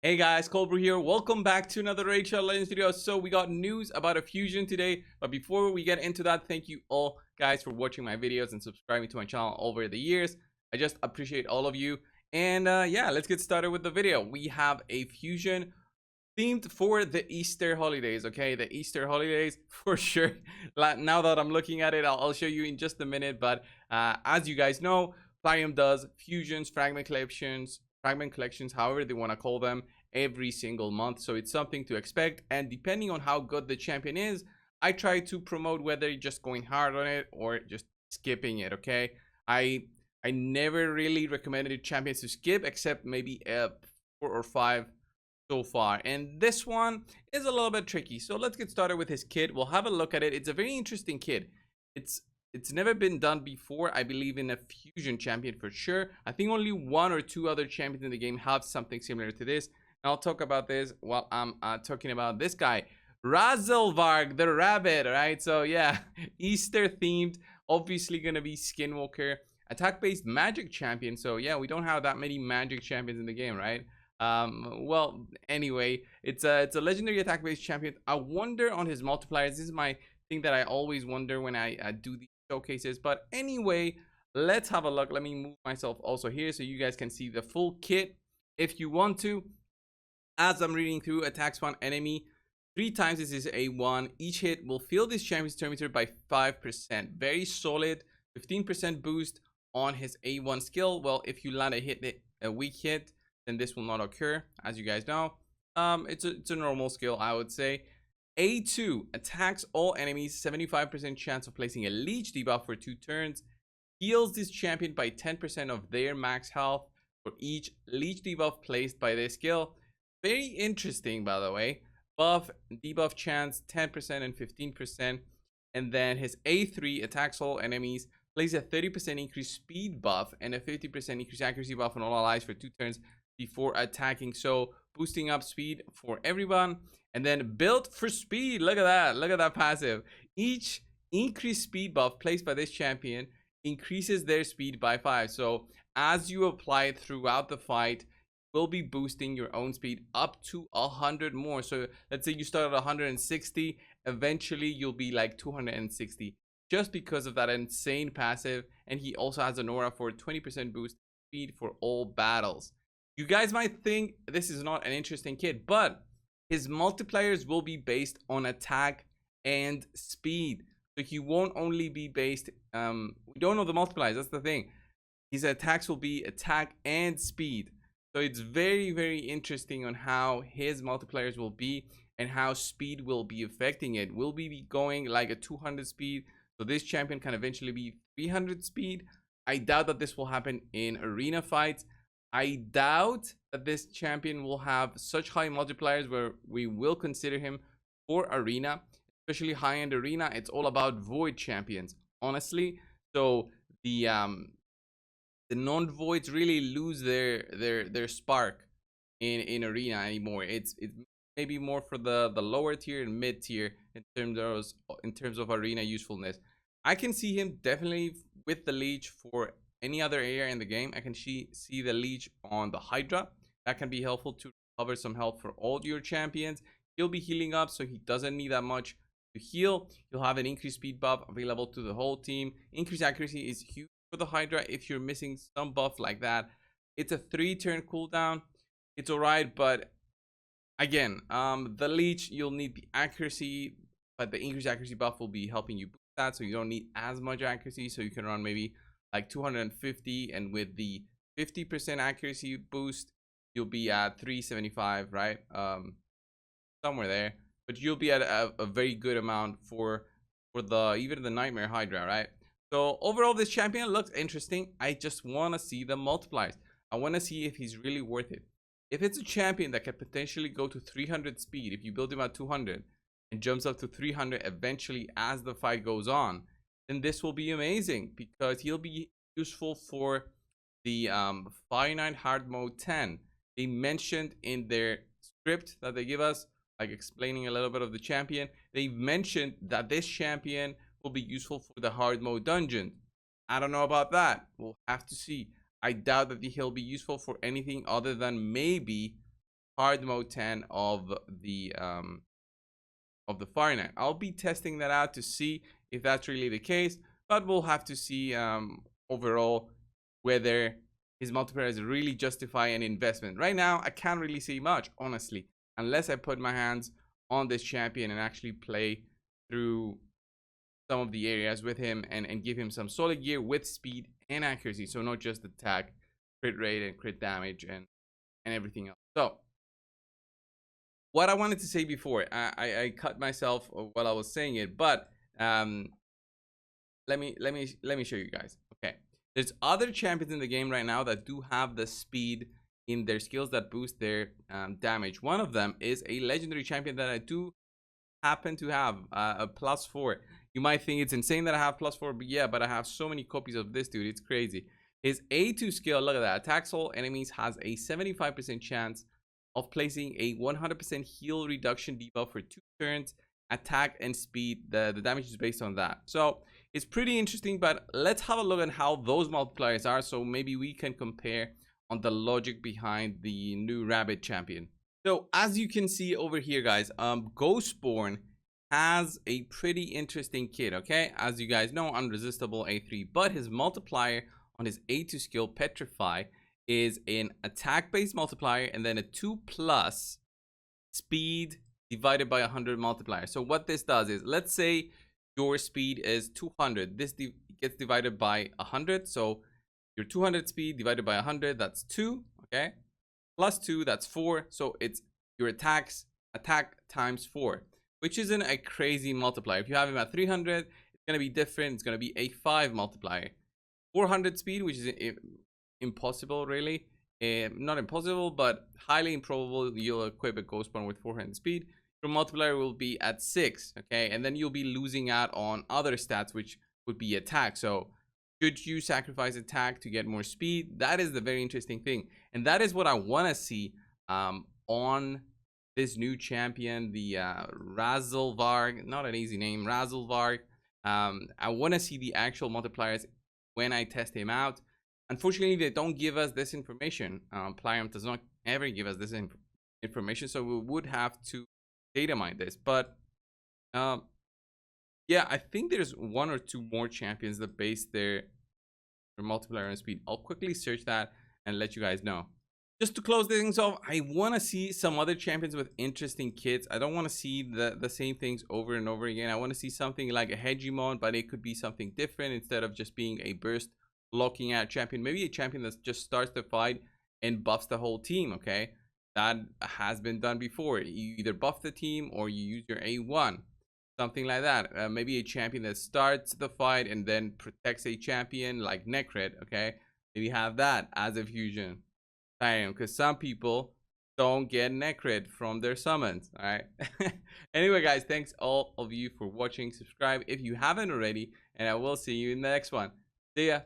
Hey guys, coldbrew here. Welcome back to another Rachel Legends video. So we got news about a fusion today, but before we get into that, thank you all guys for watching my videos and subscribing to my channel over the years. I just appreciate all of you. And yeah, let's get started with the video. We have a fusion themed for the Easter holidays. Okay, the Easter holidays for sure. Now that I'm looking at it, I'll show you in just a minute. But as you guys know, Plarium does fusions, fragment collections, however they want to call them, every single month. So it's something to expect, and depending on how good the champion is, I try to promote whether you're just going hard on it or just skipping it. Okay, I never really recommended champions to skip, except maybe 4 or 5 so far, and this one is a little bit tricky. So let's get started with his kit. We'll have a look at it. It's a very interesting kit. It's never been done before, I believe, in a fusion champion for sure. I think only 1 or 2 other champions in the game have something similar to this. And I'll talk about this while I'm talking about this guy, Razelvarg the rabbit. Right, so yeah, Easter themed, obviously gonna be Skinwalker, attack based magic champion. So yeah, we don't have that many magic champions in the game, right? Well, anyway, it's a legendary attack based champion. I wonder on his multipliers. This is my thing that I always wonder when I do these showcases. But anyway, let's have a look. Let me move myself also here so you guys can see the full kit if you want to. As I'm reading through, attacks one enemy 3 times. This is A1. Each hit will fill this champion's turn meter by 5%. Very solid. 15% boost on his A1 skill. Well, if you land a weak hit, then this will not occur, as you guys know. It's a normal skill, I would say. A2 attacks all enemies, 75% chance of placing a leech debuff for 2 turns. Heals this champion by 10% of their max health for each leech debuff placed by their skill. Very interesting, by the way. Buff, debuff chance, 10% and 15%. And then his A3 attacks all enemies, plays a 30% increased speed buff and a 50% increased accuracy buff on all allies for 2 turns before attacking. So boosting up speed for everyone. And then built for speed. Look at that passive. Each increased speed buff placed by this champion increases their speed by 5. So as you apply it throughout the fight, will be boosting your own speed up to 100 more. So let's say you start at 160, eventually you'll be like 260 just because of that insane passive. And he also has an aura for 20% boost speed for all battles. You guys might think this is not an interesting kit, but his multipliers will be based on attack and speed. So he won't only be based, we don't know the multipliers, that's the thing. His attacks will be attack and speed. So it's very, very interesting on how his multipliers will be and how speed will be affecting it. Will we be going like a 200 speed? So this champion can eventually be 300 speed. I doubt that this will happen in arena fights. I doubt that this champion will have such high multipliers where we will consider him for arena, especially high-end arena. It's all about void champions, honestly. So the non-voids really lose their spark in arena anymore. It's maybe more for the lower tier and mid tier in terms of arena usefulness. I can see him definitely with the leech for any other area in the game. I can see the leech on the Hydra. That can be helpful to recover some health for all your champions. He'll be healing up, so he doesn't need that much to heal. He'll have an increased speed buff available to the whole team. Increased accuracy is huge for the Hydra if you're missing some buff like that. It's a 3-turn cooldown. It's alright, but again, the leech, you'll need the accuracy, but the increased accuracy buff will be helping you boost that, so you don't need as much accuracy. So you can run maybe like 250, and with the 50% accuracy boost, you'll be at 375, right? Somewhere there, but you'll be at a very good amount for the even the Nightmare Hydra, right? So overall, this champion looks interesting. I just want to see the multipliers. I want to see if he's really worth it. If it's a champion that could potentially go to 300 speed, if you build him at 200 and jumps up to 300 eventually as the fight goes on, then this will be amazing because he'll be useful for the finite hard mode 10. They mentioned in their script that they give us, like explaining a little bit of the champion, they mentioned that this champion will be useful for the hard mode dungeon. I don't know about that. We'll have to see. I doubt that he'll be useful for anything other than maybe hard mode 10 of the Fahrenheit. I'll be testing that out to see if that's really the case, but we'll have to see overall whether his multipliers really justify an investment. Right now, I can't really see much, honestly, unless I put my hands on this champion and actually play through some of the areas with him and give him some solid gear with speed and accuracy. So not just attack, crit rate, and crit damage and everything else. So what I wanted to say before, I cut myself while I was saying it, but let me show you guys. Okay, there's other champions in the game right now that do have the speed in their skills that boost their damage. One of them is a legendary champion that I do happen to have, a +4. You might think it's insane that I have +4, but yeah, but I have so many copies of this dude, it's crazy. His A2 skill, look at that, attacks all enemies, has a 75% chance of placing a 100% heal reduction debuff for 2 turns, attack and speed. The damage is based on that. So it's pretty interesting, but let's have a look at how those multipliers are, so maybe we can compare on the logic behind the new rabbit champion. So as you can see over here, guys, Ghostborn has a pretty interesting kit. Okay, as you guys know, unresistible A3, but his multiplier on his A2 skill, Petrify, is an attack based multiplier and then a 2+ speed divided by 100 multiplier. So what this does is, let's say your speed is 200, this gets divided by 100, so your 200 speed divided by 100, that's 2, okay, plus 2, that's 4. So it's your attack times 4, which isn't a crazy multiplier. If you have him at 300, it's going to be different. It's going to be a 5 multiplier. 400 speed, which is impossible, really. Not impossible, but highly improbable you'll equip a Ghostborn with 400 speed. Your multiplier will be at 6, okay, and then you'll be losing out on other stats, which would be attack. So should you sacrifice attack to get more speed? That is the very interesting thing, and that is what I want to see on this new champion, the Razzlevarg. Not an easy name, Razzlevarg. I want to see the actual multipliers when I test him out. Unfortunately, they don't give us this information. Plarium does not ever give us this information, so we would have to data mine this. But yeah, I think there's 1 or 2 more champions that base their multiplier on speed. I'll quickly search that and let you guys know. Just to close things off, I want to see some other champions with interesting kits. I don't want to see the same things over and over again. I want to see something like a Hegemon, but it could be something different instead of just being a burst locking out champion. Maybe a champion that just starts the fight and buffs the whole team. Okay, that has been done before. You either buff the team or you use your A1, something like that. Maybe a champion that starts the fight and then protects a champion like Necrit. Okay, maybe have that as a fusion, because some people don't get Necrit from their summons. All right. Anyway, guys, thanks all of you for watching. Subscribe if you haven't already, and I will see you in the next one. See ya.